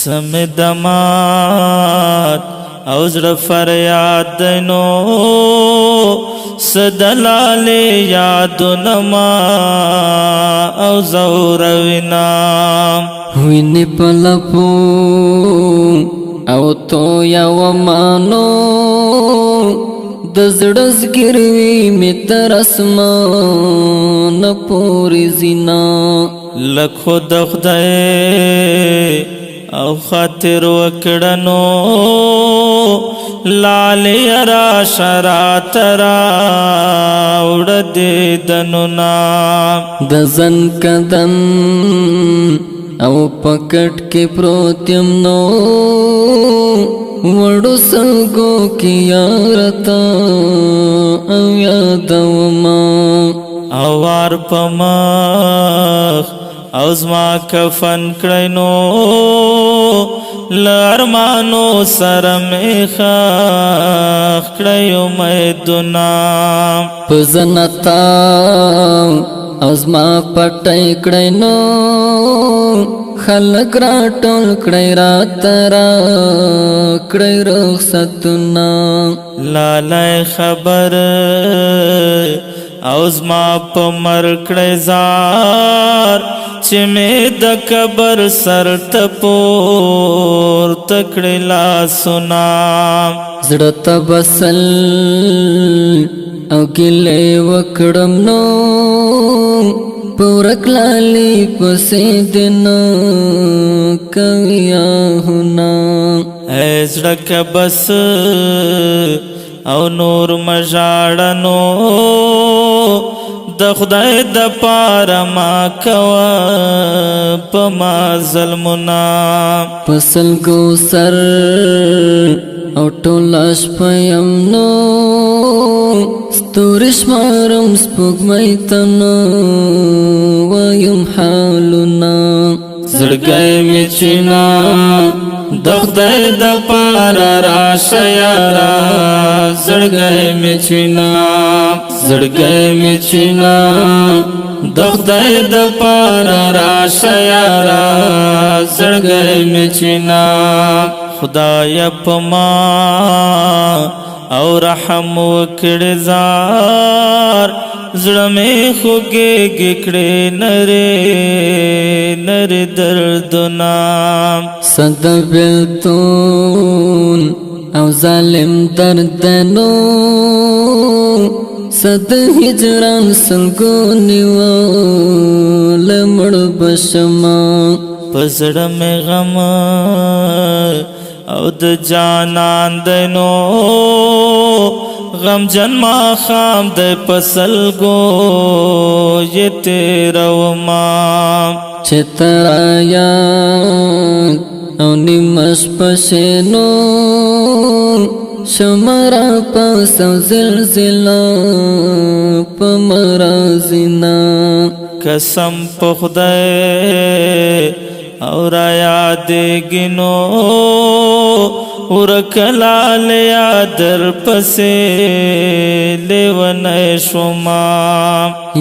سمدمات او زړه فریاد دینو سدلال یادونه ما او زوروینا ویني پلپو او تو یا ومانو د زړه زګروي می تر اسمان پورې زینا لکھو د خدای او خاطر وکړنو لالې را شرات را وړ دې دنونا د زن کدن او پکټ کې پروتیم نو وړو سلګو کې یارتا او یادوما اوار پمخ او زما کفن کړی نو لارمانو سره مې خاخ کړی امیدونه په زنتا او زما پټی کړی نو خلق را ټول کړی رات را کړی رخصتونه لالای خبر او زما په مر کړی زار چې مې د قبر سر ته پورته کړی لاسونه زړه ته بسل او ګیلې وکړم نو پورک لالی پسې دنا کوي آهونه ای زړه که بس او نور مژاړنو د خدای د پاره ما کوا په ما ظلمونه پسل کو سر او ټولاش پیم نو ستورش مارم سپوږمۍ تنو وایم حالونه زړګی مې چینا د خدای د پاره راشه یارا زړګی مې چینا زړګی مې چینا د خدای د پاره راشه یارا زړګی مې چینا خدای په ما او رحم وکړې زار زړه مې خوږېږي کړې نرې دردونه صد بیلتون او ظالم دردنو صد هجران سلګو نیول مړ بشما په زړه مې غم او د جانان دینو غم جن ما خام د پسلګو یہ تیرو ما چترایا او نیمش پشنو شمرا پاس زلزلہ پمرازنا قسم په خدای او را یادېږي نو ورکلال یادر پسې لیونی شوما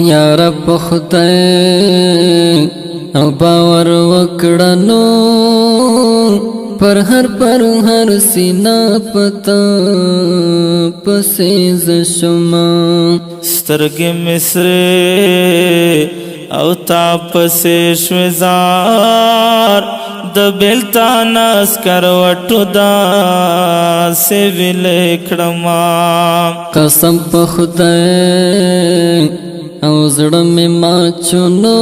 یا رب خدای او باور وکړنو پر هر سینا پتا پسې زشما سترګې مصرې او تا پسې شوزار د بیلتان اسکروټو دا سویلې کړما قسم په خدای او زړه مې ماچونو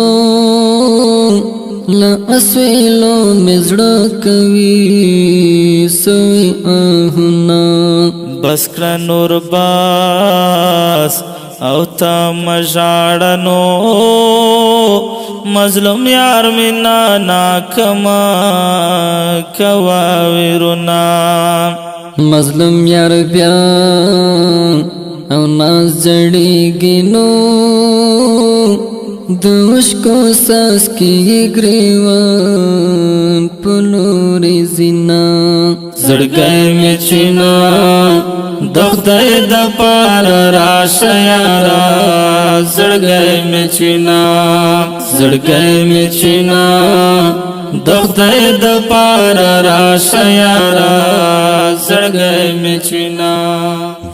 لا اسویلو مې زړه کوي سوی آهونه بس کړه نور باس او تا مژاړنو مظلوم یار مینا ناکما کوا ویرونا مظلوم یار بیا او ناز جړیږي نو د مشکو ساس کې ګریوان پلوري زینا زړګی مې چینا د خدای د پاره راشه یارا زړګی مې چینا د خدای د پاره راشه یارا زړګی مې چوینا